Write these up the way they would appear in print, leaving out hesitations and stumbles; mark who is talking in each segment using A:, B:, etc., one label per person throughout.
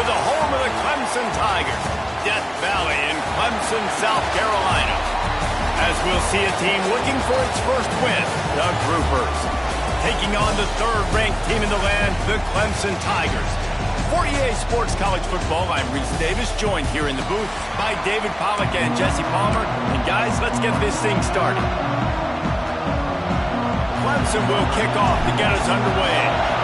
A: the home of the Clemson Tigers, Death Valley in Clemson, South Carolina. As we'll see a team looking for its first win, the Groupers, taking on the third-ranked team in the land, the Clemson Tigers. For EA Sports College Football, I'm Reese Davis, joined here in the booth by David Pollack and Jesse Palmer. And guys, let's get this thing started. Clemson will kick off to get us underway.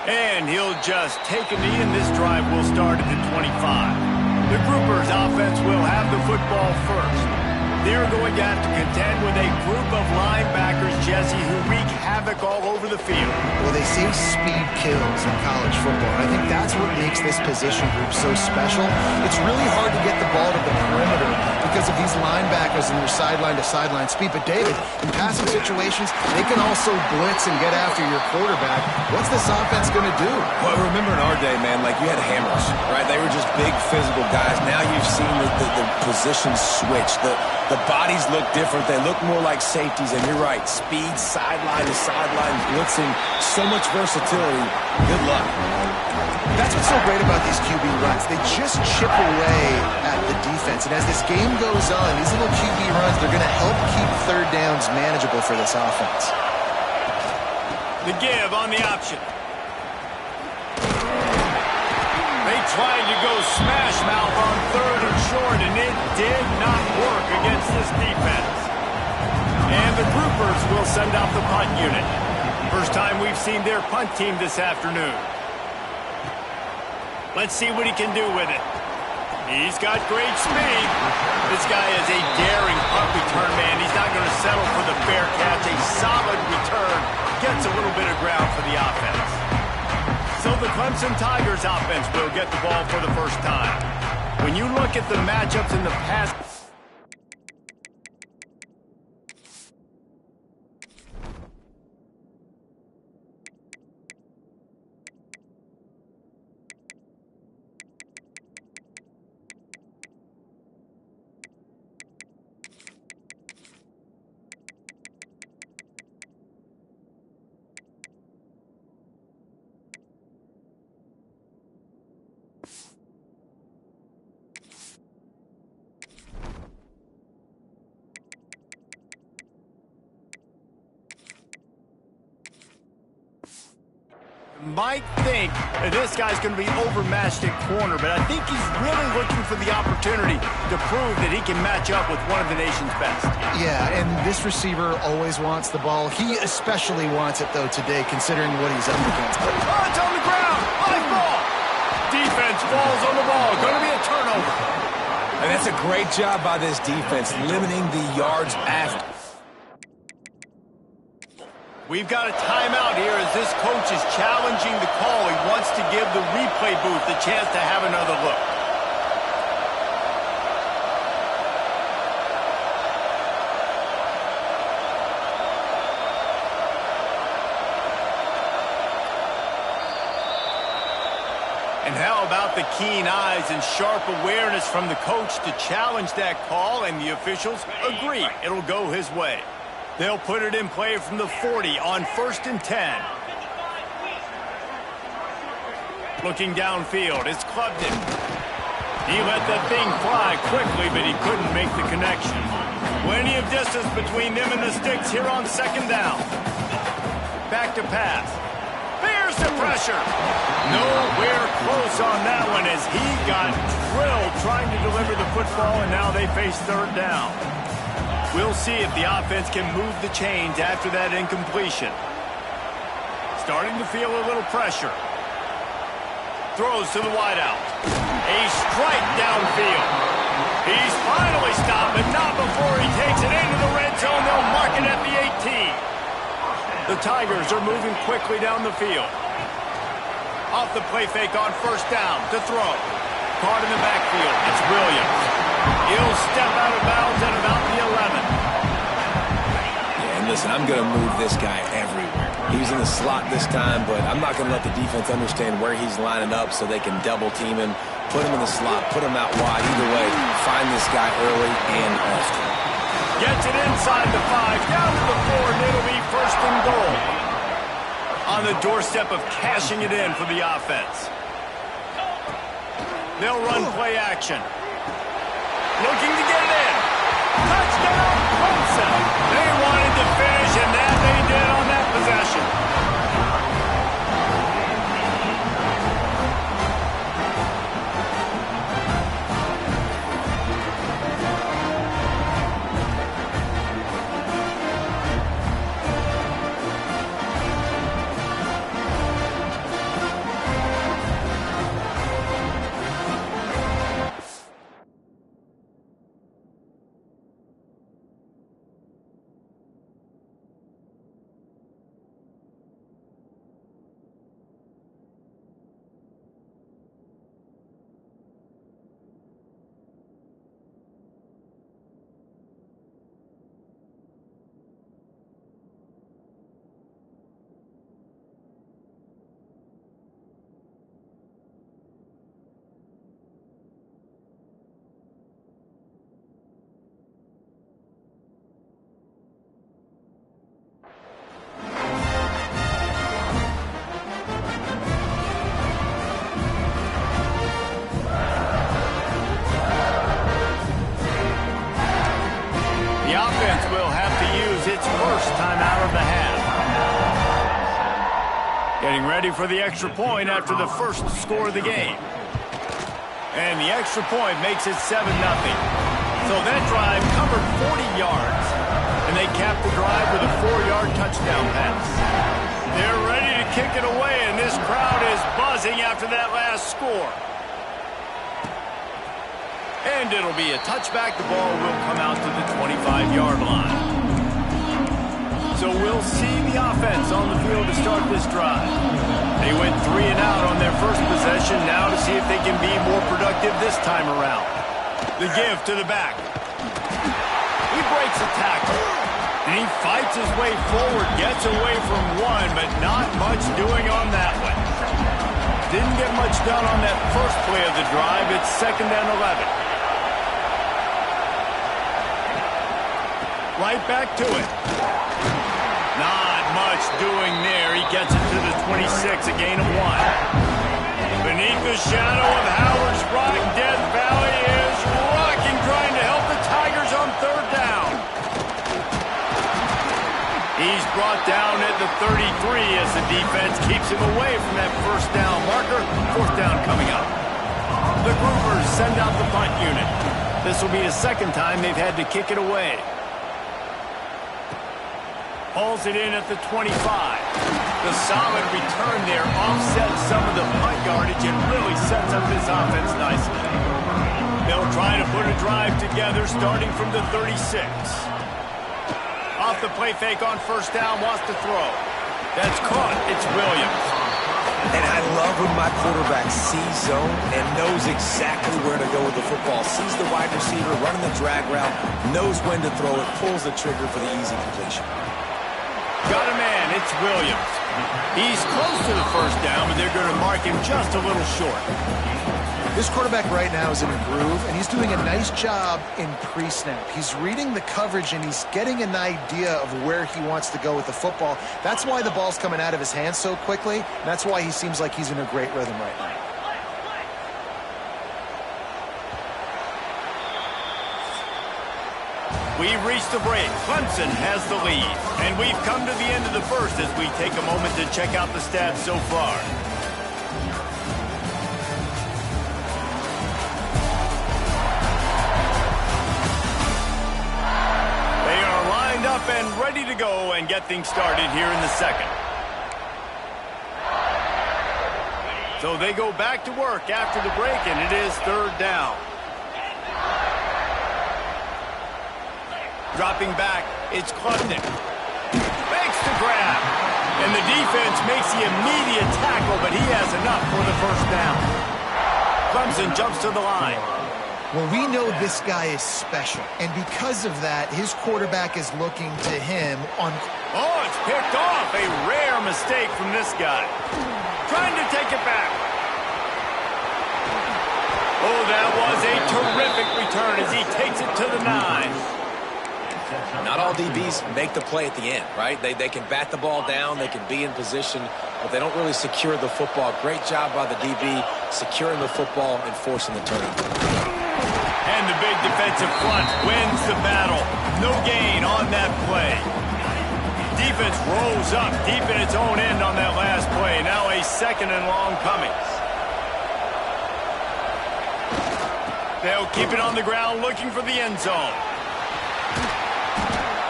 A: And he'll just take a knee, and this drive will start at the 25. The Groupers offense will have the football first. They're going to have to contend with a group of linebackers, Jesse, who wreak havoc all over the field.
B: Well, they say speed kills in college football. I think that's what makes this position group so special. It's really hard to get the ball to the perimeter because of these linebackers and their sideline-to-sideline speed. But, David, in passing situations, they can also blitz and get after your quarterback. What's this offense going to do?
C: Well, remember in our day, man, like you had hammers, right? They were just big physical guys. Now you've seen the positions switch. The bodies look different. They look more like safeties, and you're right. Speed, sideline to sideline, blitzing, so much versatility. Good luck.
B: That's what's so great about these QB runs. They just chip away at the defense. And as this game goes on, these little QB runs, they're going to help keep third downs manageable for this offense.
A: The give on the option. They tried to go smash mouth on third and short, and it did not work against this defense. And the Groupers will send out the punt unit. First time we've seen their punt team this afternoon. Let's see what he can do with it. He's got great speed. This guy is a daring punt return man. He's not going to settle for the fair catch. A solid return gets a little bit of ground for the offense. So the Clemson Tigers offense will get the ball for the first time. When you look at the matchups in the past... might think that this guy's going to be overmatched at corner, but I think he's really looking for the opportunity to prove that he can match up with one of the nation's best.
B: Yeah, and this receiver always wants the ball. He especially wants it, though, today, considering what he's up against.
A: Oh, it's on the ground! Live ball! Defense falls on the ball. Going to be a turnover.
C: And that's a great job by this defense, limiting the yards after.
A: We've got a timeout here as this coach is challenging the call. He wants to give the replay booth the chance to have another look. And how about the keen eyes and sharp awareness from the coach to challenge that call, and the officials agree it'll go his way. They'll put it in play from the 40 on 1st and 10. Looking downfield, it's Clubden. He let that thing fly quickly, but he couldn't make the connection. Plenty of distance between them and the sticks here on 2nd down. Back to pass. There's the pressure. Nowhere close on that one as he got drilled trying to deliver the football, and now they face 3rd down. We'll see if the offense can move the chains after that incompletion. Starting to feel a little pressure. Throws to the wideout. A strike downfield. He's finally stopped, but not before he takes it into the red zone. They'll mark it at the 18. The Tigers are moving quickly down the field. Off the play fake on 1st down to throw. Caught in the backfield. It's Williams. He'll step out of bounds at about the 11.
C: Yeah, and listen, I'm going to move this guy everywhere. He was in the slot this time, but I'm not going to let the defense understand where he's lining up so they can double team him, put him in the slot, put him out wide. Either way, find this guy early and often.
A: Gets it inside the 5, down to the 4, and it'll be first and goal. On the doorstep of cashing it in for the offense. They'll run play action. Looking to get it in. Touchdown, Clemson. They wanted to finish, and that they did on that possession. Getting ready for the extra point after the first score of the game. And the extra point makes it 7-0. So that drive covered 40 yards. And they capped the drive with a 4-yard touchdown pass. They're ready to kick it away, and this crowd is buzzing after that last score. And it'll be a touchback. The ball will come out to the 25-yard line. So we'll see the offense on the field to start this drive. They went 3 and out on their first possession. Now to see if they can be more productive this time around. The give to the back. He breaks a tackle. And he fights his way forward, gets away from one, but not much doing on that one. Didn't get much done on that first play of the drive. It's 2nd and 11. Right back to it. Not much doing there. He gets it to the 26, a gain of 1. Beneath the shadow of Howard's Rock, Death Valley is rocking, trying to help the Tigers on 3rd down. He's brought down at the 33 as the defense keeps him away from that first down marker. 4th down coming up. The Groupers send out the punt unit. This will be the 2nd time they've had to kick it away. Hauls it in at the 25. The solid return there offsets some of the punt yardage and really sets up this offense nicely. They'll try to put a drive together starting from the 36. Off the play fake on 1st down, wants to throw. That's caught. It's Williams.
C: And I love when my quarterback sees zone and knows exactly where to go with the football. Sees the wide receiver running the drag route, knows when to throw it, pulls the trigger for the easy completion.
A: Got a man. It's Williams. He's close to the 1st down, but they're going to mark him just a little short.
B: This quarterback right now is in a groove, and he's doing a nice job in pre-snap. He's reading the coverage, and he's getting an idea of where he wants to go with the football. That's why the ball's coming out of his hands so quickly, and that's why he seems like he's in a great rhythm right now.
A: We've reached the break. Clemson has the lead, and we've come to the end of the first as we take a moment to check out the stats so far. Up and ready to go and get things started here in the 2nd. So they go back to work after the break, and it is 3rd down. Dropping back, it's Klubnik. Makes the grab. And the defense makes the immediate tackle, but he has enough for the 1st down. Clemson jumps to the line.
B: Well, we know this guy is special, and because of that, his quarterback is looking to him on...
A: Oh, it's picked off. A rare mistake from this guy. Trying to take it back. Oh, that was a terrific return as he takes it to the 9.
C: Not all DBs make the play at the end, right? They can bat the ball down, they can be in position, but they don't really secure the football. Great job by the DB securing the football and forcing the turnover.
A: And the big defensive front wins the battle. No gain on that play. Defense rolls up deep in its own end on that last play. Now a 2nd and long coming. They'll keep it on the ground looking for the end zone.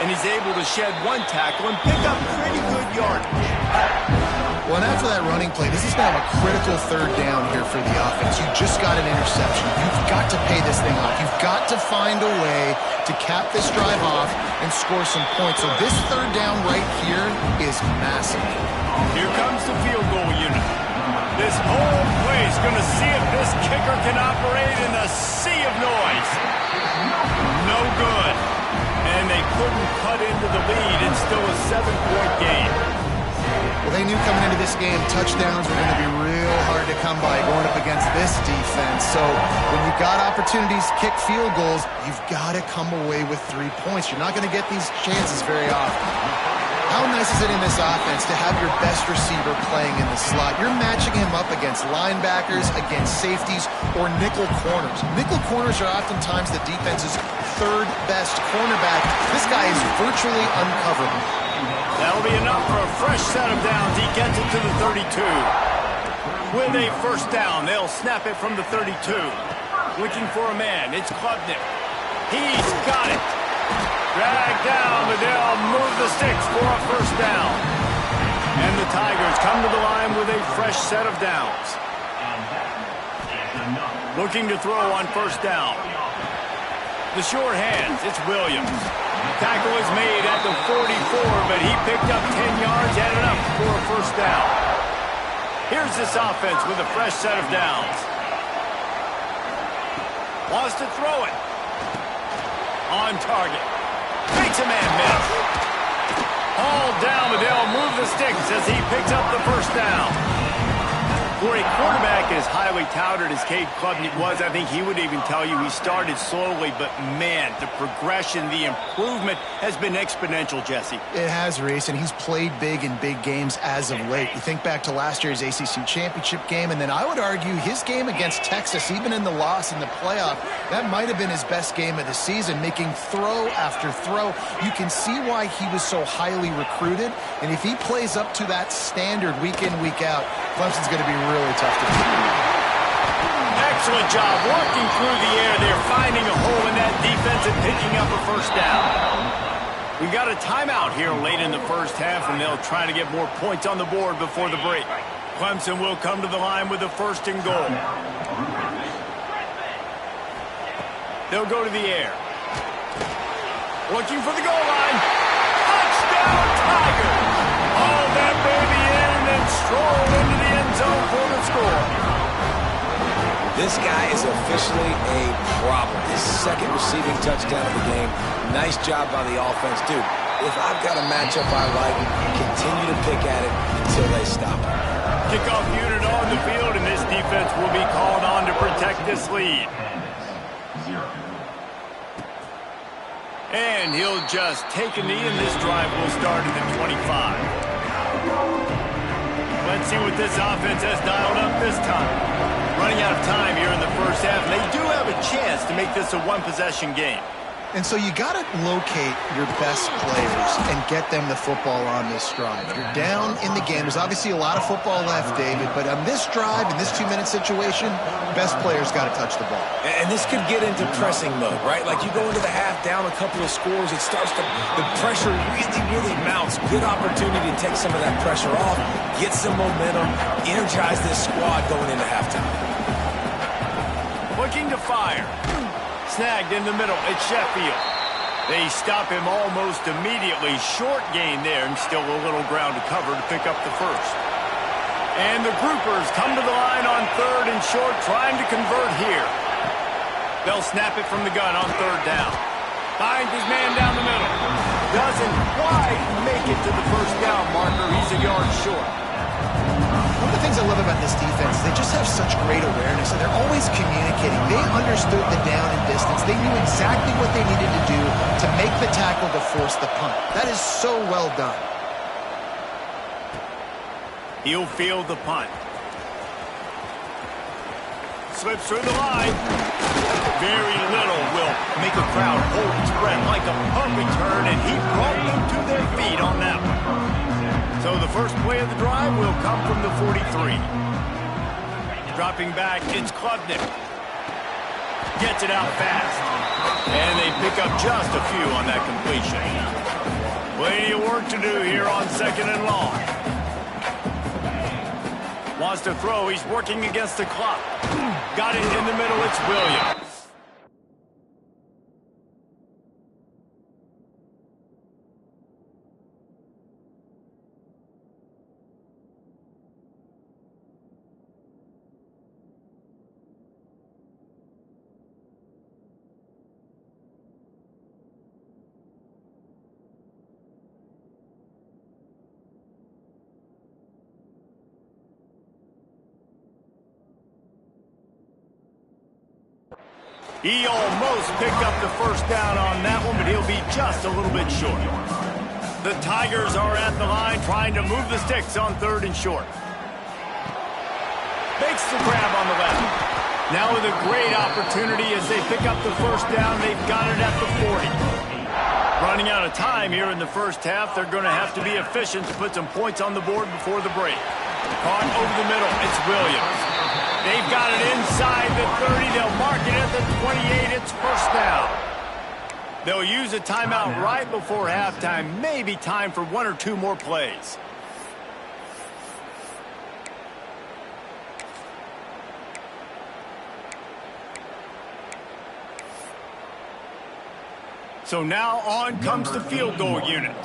A: And he's able to shed one tackle and pick up pretty good yardage.
B: Well, and after that running play, this is now a critical 3rd down here for the offense. You just got an interception. You've got to pay this thing off. You've got to find a way to cap this drive off and score some points. So this 3rd down right here is massive.
A: Here comes the field goal unit. This whole play is going to see if this kicker can operate in a sea of noise. No good. And they couldn't cut into the lead. It's still a 7-point game.
B: Well, they knew coming into this game, touchdowns were going to be real hard to come by going up against this defense. So when you've got opportunities to kick field goals, you've got to come away with 3 points. You're not going to get these chances very often. How nice is it in this offense to have your best receiver playing in the slot? You're matching him up against linebackers, against safeties, or nickel corners. Nickel corners are oftentimes the defense's 3rd best cornerback. This guy is virtually uncoverable.
A: That'll be enough for a fresh set of downs. He gets it to the 32. With a 1st down, they'll snap it from the 32. Looking for a man. It's Klubnik. He's got it. Dragged down, but they'll move the sticks for a 1st down. And the Tigers come to the line with a fresh set of downs. Looking to throw on 1st down. The short hands, it's Williams. Tackle is made at the 44, but he picked up 10 yards, had enough for a 1st down. Here's this offense with a fresh set of downs. Wants to throw it. On target. Makes a man miss. Hauled down, but they'll move the sticks as he picks up the 1st down. For a quarterback as highly touted as Cade Klubnik was, I think he would even tell you he started slowly, but man, the progression, the improvement has been exponential, Jesse.
B: It has, Reese, and he's played big in big games as of late. You think back to last year's ACC championship game, and then I would argue his game against Texas, even in the loss in the playoff, that might have been his best game of the season, making throw after throw. You can see why he was so highly recruited, and if he plays up to that standard week in, week out, Clemson's going to be really tough to beat.
A: Excellent job working through the air. They're finding a hole in that defense and picking up a 1st down. We got a timeout here late in the 1st half, and they'll try to get more points on the board before the break. Clemson will come to the line with a 1st and goal. They'll go to the air. Looking for the goal line. Touchdown, Tigers! Haul that baby in and then stroll into the end zone for the score.
C: This guy is officially a problem. His 2nd receiving touchdown of the game. Nice job by the offense. Dude, if I've got a matchup I like, continue to pick at it until they stop it.
A: Kickoff unit on the field, and this defense will be called on to protect this lead. And he'll just take a knee, and this drive will start at the 25. Let's see what this offense has dialed up this time. Running out of time here in the 1st half, and they do have a chance to make this a 1-possession game.
B: And so you got to locate your best players and get them the football on this drive. You're down in the game. There's obviously a lot of football left, David, but on this drive, in this 2-minute situation, best players got to touch the ball.
C: And this could get into pressing mode, right? Like you go into the half down a couple of scores, it starts to, the pressure really mounts. Good opportunity to take some of that pressure off, get some momentum, energize this squad going into halftime.
A: Looking to fire. Snagged in the middle, it's Sheffield. They stop him almost immediately. Short gain there, and still a little ground to cover to pick up the 1st. And the groupers come to the line on 3rd and short, trying to convert here. They'll snap it from the gun on 3rd down. Finds his man down the middle. Doesn't quite make it to the 1st down marker. He's a yard short.
B: One of the things I love about this defense is they just have such great awareness, and they're always communicating. They understood the down and distance. They knew exactly what they needed to do to make the tackle to force the punt. That is so well done.
A: He'll field the punt. Slips through the line. Very little will make a crowd hold its breath, like a perfect turn, and he brought them to their feet on that one. So the first play of the drive will come from the 43. Dropping back, it's Klubnik. Gets it out fast. And they pick up just a few on that completion. Plenty of work to do here on 2nd and long. Wants to throw. He's working against the clock. Got it in the middle. It's Williams. He almost picked up the first down on that one, but he'll be just a little bit short. The Tigers are at the line trying to move the sticks on 3rd and short. Makes the grab on the left. Now with a great opportunity as they pick up the first down. They've got it at the 40. Running out of time here in the first half. They're going to have to be efficient to put some points on the board before the break. Caught over the middle. It's Williams. They've got it inside the 30. They'll mark it at the 28. It's first down. They'll use a timeout right before halftime. Maybe time for 1 or 2 more plays. So now on comes the field goal unit.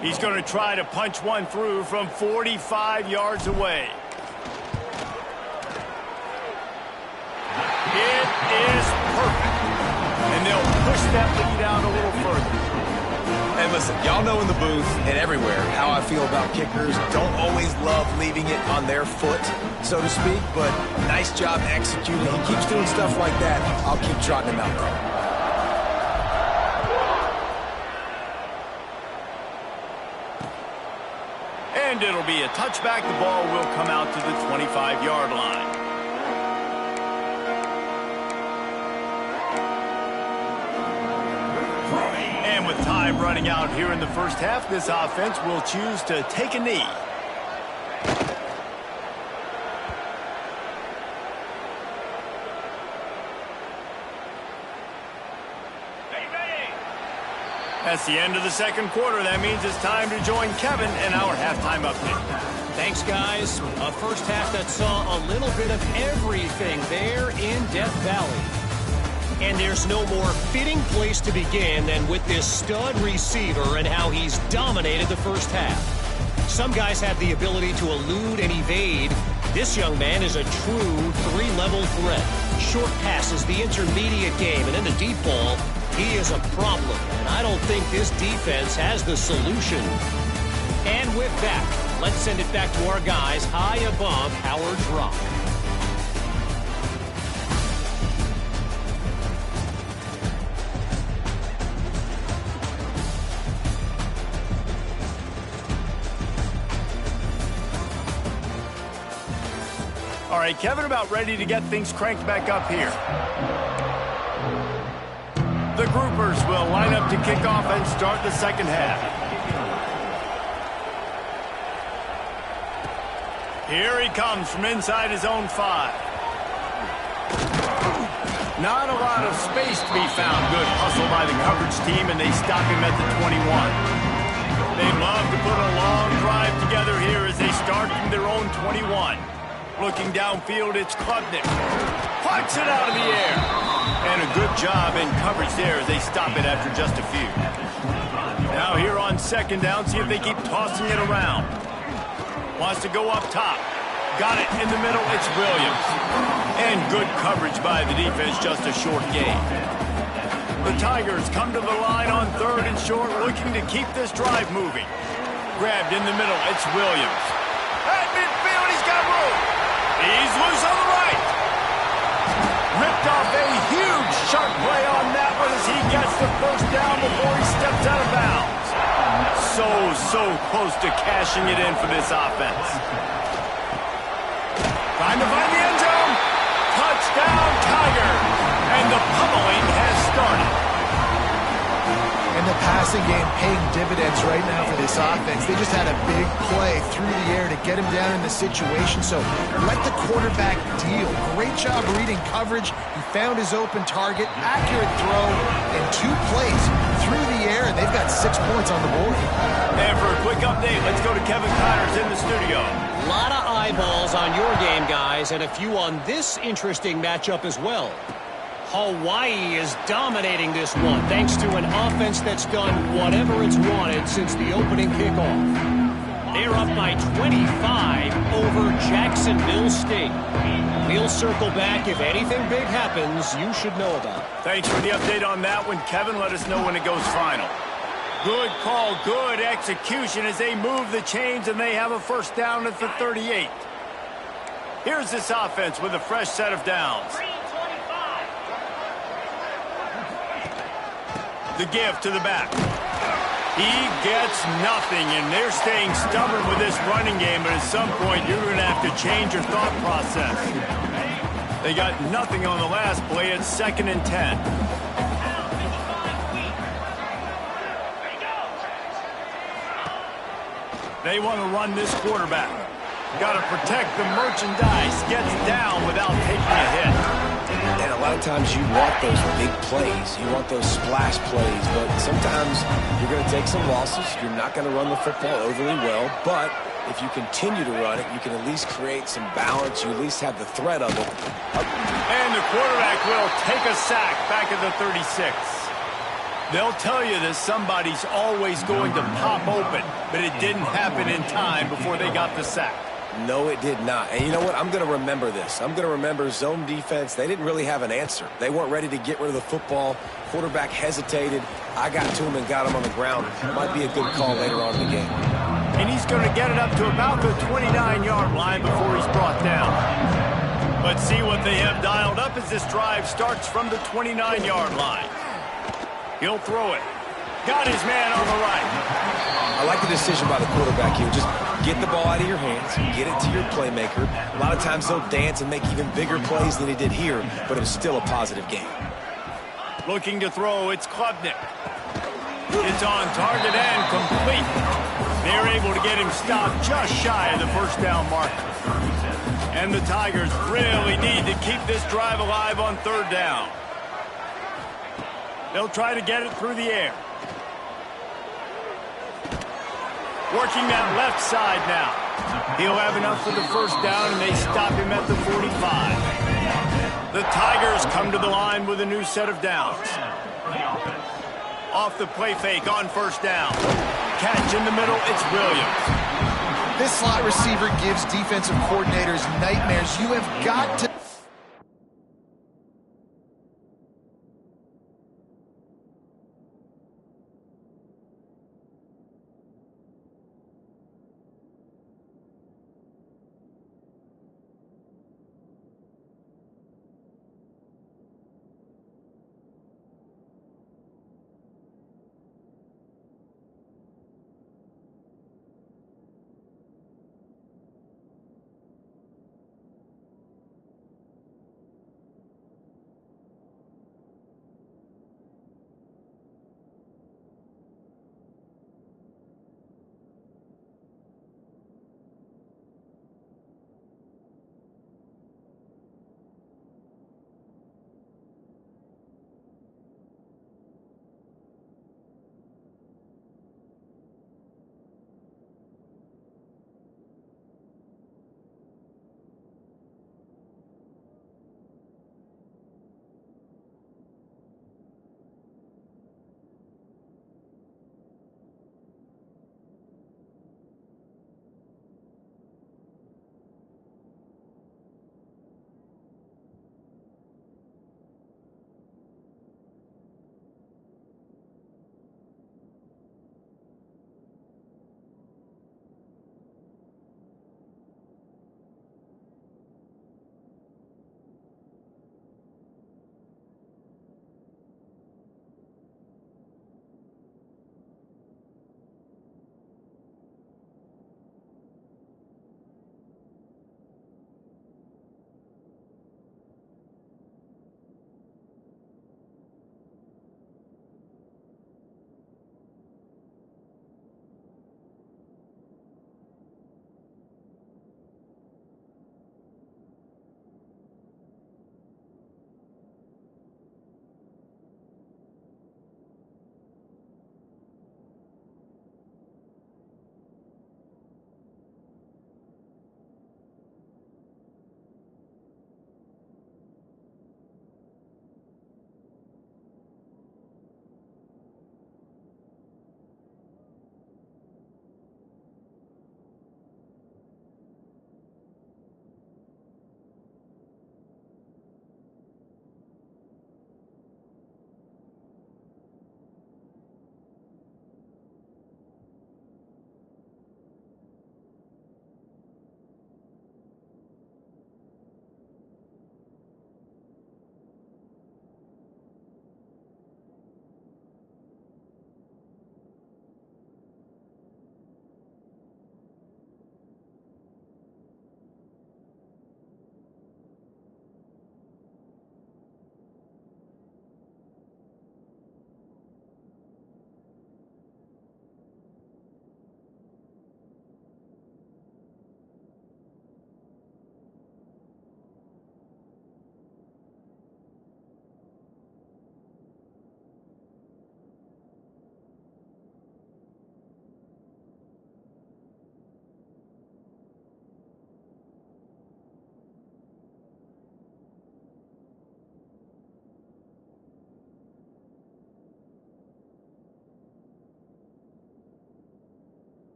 A: He's going to try to punch one through from 45 yards away. It is perfect. And they'll push that lead out a little further.
C: And listen, y'all know in the booth and everywhere how I feel about kickers. Don't always love leaving it on their foot, so to speak, but nice job executing. He keeps doing stuff like that. I'll keep trotting him out there.
A: And it'll be a touchback. The ball will come out to the 25-yard line. And with time running out here in the first half, this offense will choose to take a knee. That's the end of the second quarter. That means it's time to join Kevin in our halftime update.
D: Thanks, guys. A first half that saw a little bit of everything there in Death Valley. And there's no more fitting place to begin than with this stud receiver and how he's dominated the first half. Some guys have the ability to elude and evade. This young man is a true three-level threat. Short passes, the intermediate game, and in the deep ball, he is a problem. And I don't think this defense has the solution. And with that, let's send it back to our guys high above Howard's Rock.
A: All right, Kevin, about ready to get things cranked back up here. The groupers will line up to kick off and start the second half. Here he comes from inside his own 5. Not a lot of space to be found. Good hustle by the coverage team, and they stop him at the 21. They love to put a long drive together here as they start from their own 21. Looking downfield, it's Klubnik. Plucks it out of the air. And a good job in coverage there as they stop it after just a few. Now here on second down, see if they keep tossing it around. Wants to go up top. Got it in the middle, it's Williams. And good coverage by the defense, just a short gain. The Tigers come to the line on third and short, looking to keep this drive moving. Grabbed in the middle, it's Williams. At midfield, he's got He's loose on the right. Ripped off a huge sharp play on that one as he gets the first down before he steps out of bounds. So close to cashing it in for this offense. Trying to find the end zone. Touchdown, Tigers. And the pummeling has started.
B: And the passing game paying dividends right now for this offense. They just had a big play through the air to get him down in the situation. So let the quarterback deal. Great job reading coverage. He found his open target, accurate throw, and 2 plays through the air, and they've got 6 points on the board.
A: And for a quick update, let's go to Kevin Connors in the studio.
D: A lot of eyeballs on your game, guys, and a few on this interesting matchup as well. Hawaii is dominating this one thanks to an offense that's done whatever it's wanted since the opening kickoff. They're up by 25 over Jacksonville State. We'll circle back. If anything big happens, you should know about it.
A: Thanks for the update on that one, Kevin. Let us know when it goes final. Good call, good execution as they move the chains and they have a first down at the 38. Here's this offense with a fresh set of downs. The give to the back. He gets nothing, and they're staying stubborn with this running game, but at some point you're going to have to change your thought process. They got nothing on the last play. It's 2nd and 10. They want to run this quarterback. Got to protect the merchandise. Gets down without taking a hit.
C: And a lot of times you want those big plays. You want those splash plays. But sometimes you're going to take some losses. You're not going to run the football overly well. But if you continue to run it, you can at least create some balance. You at least have the threat of it.
A: And the quarterback will take a sack back at the 36. They'll tell you that somebody's always going to pop open, but it didn't happen in time before they got the sack.
C: No, it did not. And you know what? I'm going to remember this. I'm going to remember zone defense. They didn't really have an answer. They weren't ready to get rid of the football. Quarterback hesitated. I got to him and got him on the ground. Might be a good call later on in the game.
A: And he's going to get it up to about the 29-yard line before he's brought down. Let's see what they have dialed up as this drive starts from the 29-yard line. He'll throw it. Got his man on the right.
C: I like the decision by the quarterback here. Just get the ball out of your hands, get it to your playmaker. A lot of times they'll dance and make even bigger plays than he did here, but it was still a positive game.
A: Looking to throw, it's Klubnik. It's on target and complete. They're able to get him stopped just shy of the first down marker. And the Tigers really need to keep this drive alive on 3rd down. They'll try to get it through the air. Working that left side now. He'll have enough for the first down, and they stop him at the 45. The Tigers come to the line with a new set of downs. Off the play fake on 1st down. Catch in the middle, it's Williams.
B: This slot receiver gives defensive coordinators nightmares. You have got to...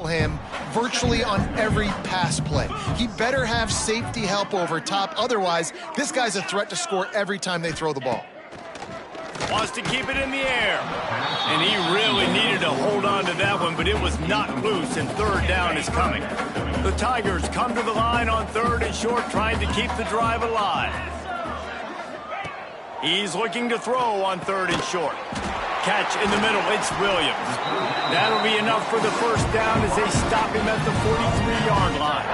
B: him virtually on every pass play. He better have safety help over top. Otherwise, this guy's a threat to score every time they throw the ball.
A: Wants to keep it in the air. And he really needed to hold on to that one, but it was not loose, and third down is coming. The Tigers come to the line on 3rd and short, trying to keep the drive alive. He's looking to throw on 3rd and short. Catch in the middle, it's Williams. That'll be enough for the first down as they stop him at the 43-yard line.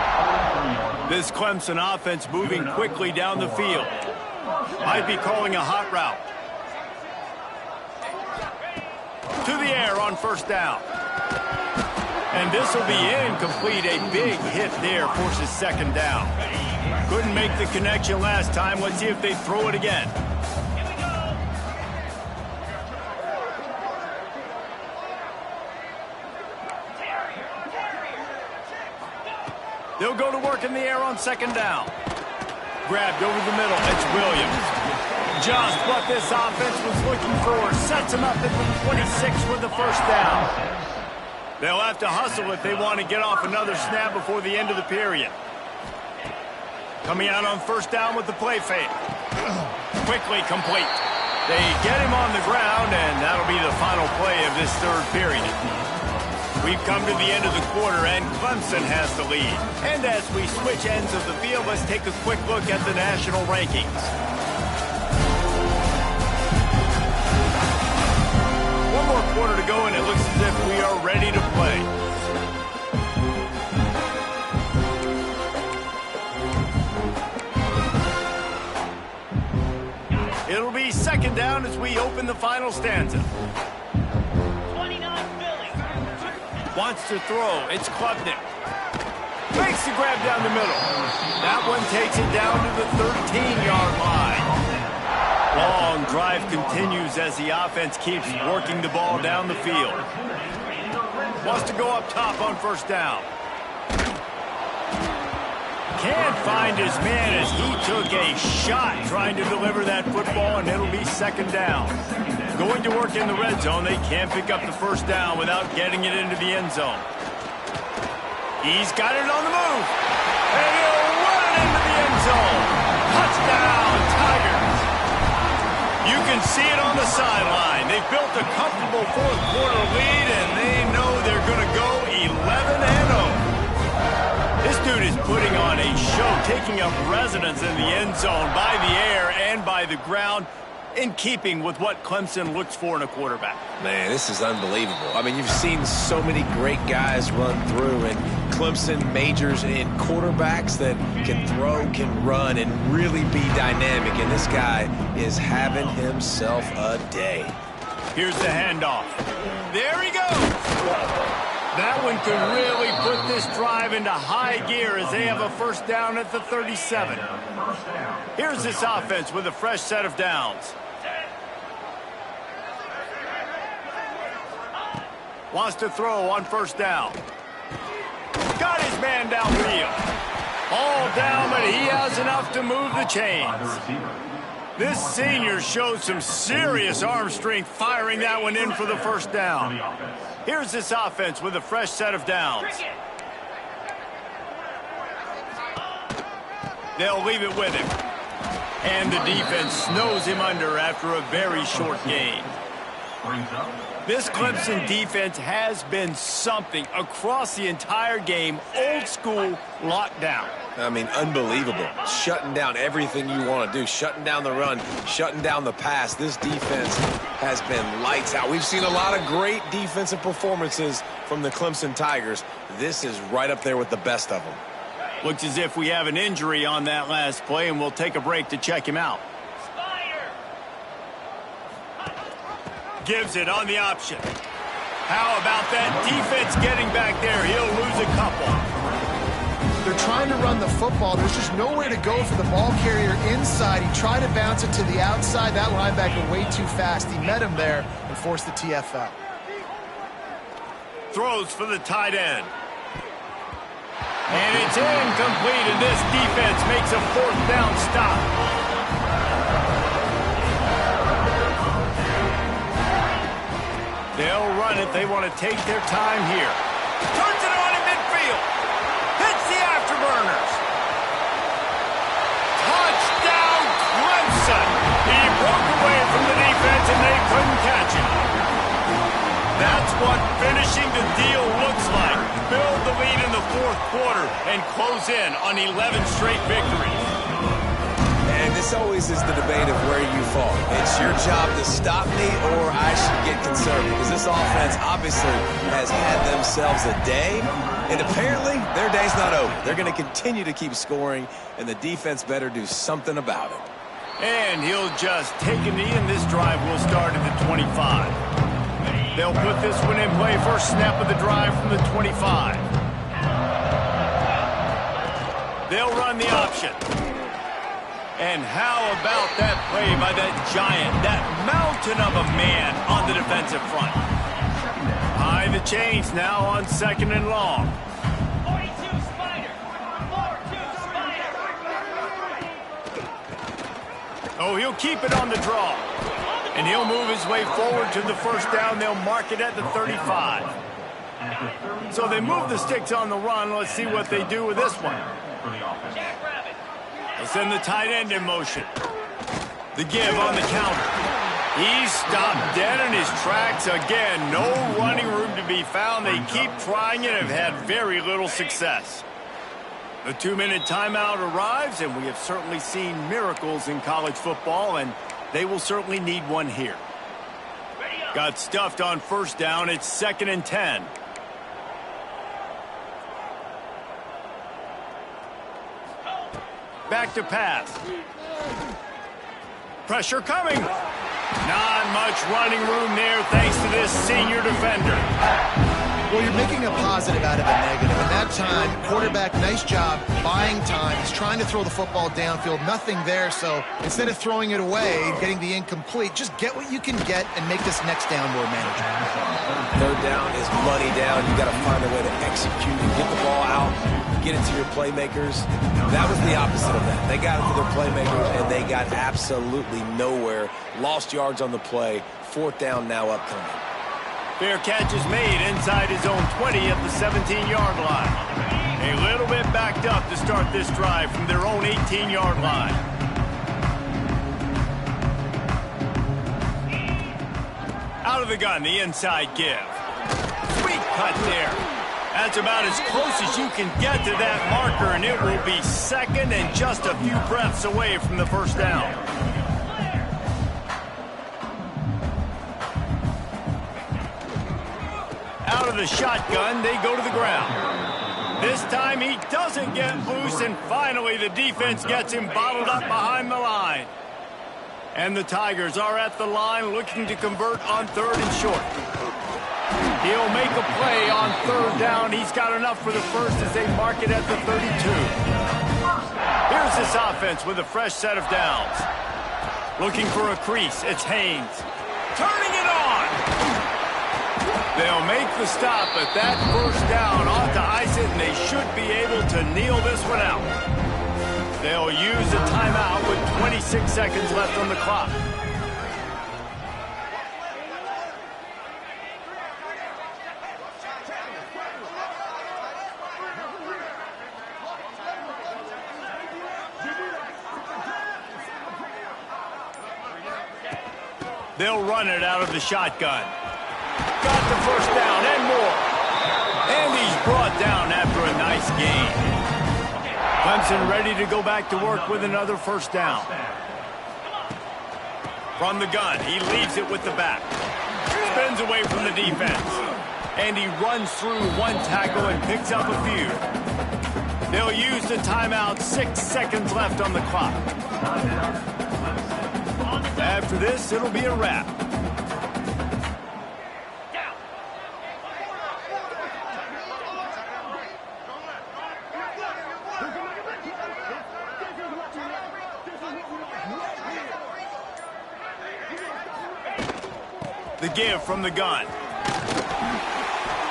A: This Clemson offense moving quickly down the field. Might be calling a hot route. To the air on 1st down. And this will be incomplete. A big hit there forces 2nd down. Couldn't make the connection last time. Let's see if they throw it again. They'll go to work in the air on 2nd down. Grabbed over the middle. It's Williams. Just what this offense was looking for. Sets him up at the 26 for the first down. They'll have to hustle if they want to get off another snap before the end of the period. Coming out on 1st down with the play fake. Quickly complete. They get him on the ground, and that'll be the final play of this 3rd period. We've come to the end of the quarter, and Clemson has the lead. And as we switch ends of the field, let's take a quick look at the national rankings. One more quarter to go, and it looks as if we are ready to play. It'll be 2nd down as we open the final stanza. Wants to throw. It's Klubnik. Makes the grab down the middle. That one takes it down to the 13-yard line. Long drive continues as the offense keeps working the ball down the field. Wants to go up top on 1st down. Can't find his man as he took a shot trying to deliver that football, and it'll be 2nd down. Going to work in the red zone. They can't pick up the 1st down without getting it into the end zone. He's got it on the move. And he'll run it into the end zone. Touchdown, Tigers. You can see it on the sideline. They've built a comfortable 4th quarter lead, and they know they're going to go 11-0. This dude is putting on a show, taking up residence in the end zone by the air and by the ground, in keeping with what Clemson looks for in a quarterback.
C: Man, this is unbelievable. I mean, you've seen so many great guys run through, and Clemson majors in quarterbacks that can throw, can run, and really be dynamic, and this guy is having himself a day.
A: Here's the handoff. There he goes. That one could really put this drive into high gear as they have a 1st down at the 37. Here's this offense with a fresh set of downs. Wants to throw on 1st down. Got his man downfield. All down, but he has enough to move the chains. This senior showed some serious arm strength firing that one in for the 1st down. Here's this offense with a fresh set of downs. They'll leave it with him. And the defense snows him under after a very short gain. This Clemson defense has been something across the entire game. Old school lockdown.
C: I mean, unbelievable. Shutting down everything you want to do. Shutting down the run. Shutting down the pass. This defense has been lights out. We've seen a lot of great defensive performances from the Clemson Tigers. This is right up there with the best of them.
A: Looks as if we have an injury on that last play, and we'll take a break to check him out. Gives it on the option. How about that defense getting back there? He'll lose a couple.
B: They're trying to run the football. There's just nowhere to go for the ball carrier inside. He tried to bounce it to the outside. That linebacker way too fast. He met him there and forced the TFL.
A: Throws for the tight end. And it's incomplete, and this defense makes a 4th down stop. They'll run it. They want to take their time here. Turns it chance, and they couldn't catch him. That's what finishing the deal looks like. Build the lead in the fourth quarter and close in on 11 straight victories.
C: And this always is the debate of where you fall. It's your job to stop me or I should get concerned, because this offense obviously has had themselves a day, and apparently their day's not over. They're going to continue to keep scoring, and the defense better do something about it.
A: And he'll just take a knee, and this drive will start at the 25. They'll put this one in play. First snap of the drive from the 25. They'll run the option. And how about that play by that giant, that mountain of a man on the defensive front? High the chains now on 2nd and long.
E: 42 Spider. 42 Spider.
A: Oh, he'll keep it on the draw. And he'll move his way forward to the first down. They'll mark it at the 35. So they move the sticks on the run. Let's see what they do with this one. They'll send the tight end in motion. The give on the counter. He's stopped dead in his tracks again. No running room to be found. They keep trying it and have had very little success. The 2-minute timeout arrives, and we have certainly seen miracles in college football, and they will certainly need one here. Got stuffed on first down. It's 2nd and 10. Back to pass. Pressure coming. Not much running room there thanks to this senior defender.
B: Well, you're making a positive out of a negative. In that time, quarterback, nice job, buying time. He's trying to throw the football downfield. Nothing there, so instead of throwing it away, getting the incomplete, just get what you can get and make this next down more manageable.
C: Third down is money down. You got to find a way to execute and get the ball out, get it to your playmakers. That was the opposite of that. They got it to their playmakers, and they got absolutely nowhere. Lost yards on the play. 4th down now upcoming.
A: Fair catch is made inside his own 20 at the 17-yard line. A little bit backed up to start this drive from their own 18-yard line. Out of the gun, the inside give. Sweet cut there. That's about as close as you can get to that marker, and it will be 2nd and just a few breaths away from the first down. Out of the shotgun, they go to the ground. This time he doesn't get loose, and finally the defense gets him bottled up behind the line. And the Tigers are at the line looking to convert on 3rd and short. He'll make a play on 3rd down. He's got enough for the first as they mark it at the 32. Here's this offense with a fresh set of downs. Looking for a crease, it's Haynes. Turning it on! They'll make the stop, but that first down ought to ice it, and they should be able to kneel this one out. They'll use a timeout with 26 seconds left on the clock. They'll run it out of the shotgun. Got the first down and more. And he's brought down after a nice gain. Clemson ready to go back to work with another first down. From the gun, he leaves it with the back. Spins away from the defense. And he runs through one tackle and picks up a few. They'll use the timeout. 6 seconds left on the clock. After this, it'll be a wrap. The give from the gun.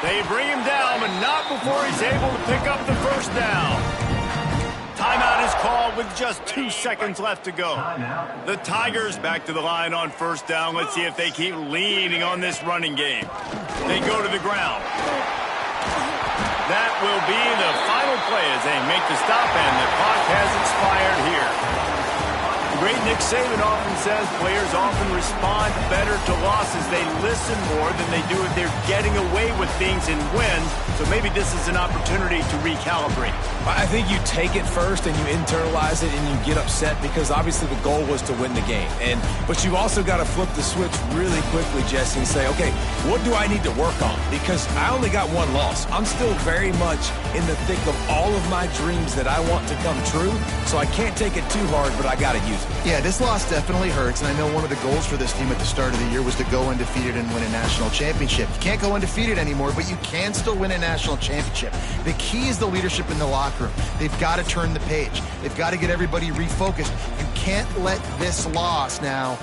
A: They bring him down, but not before he's able to pick up the first down. Timeout is called with just 2 seconds left to go. The Tigers back to the line on first down. Let's see if they keep leaning on this running game. They go to the ground. That will be the final play as they make the stop, and the clock has expired here. The great Nick Saban often says players often respond better to losses. They listen more than they do if they're getting away with things in wins. So maybe this is an opportunity to recalibrate.
C: I think you take it first and you internalize it and you get upset because obviously the goal was to win the game. But you've also got to flip the switch really quickly, Jesse, and say, okay, what do I need to work on? Because I only got one loss. I'm still very much in the thick of all of my dreams that I want to come true. So I can't take it too hard, but I got to use it.
B: Yeah, this loss definitely hurts, and I know one of the goals for this team at the start of the year was to go undefeated and win a national championship. You can't go undefeated anymore, but you can still win a national championship. The key is the leadership in the locker room. They've got to turn the page. They've got to get everybody refocused. You can't let this loss now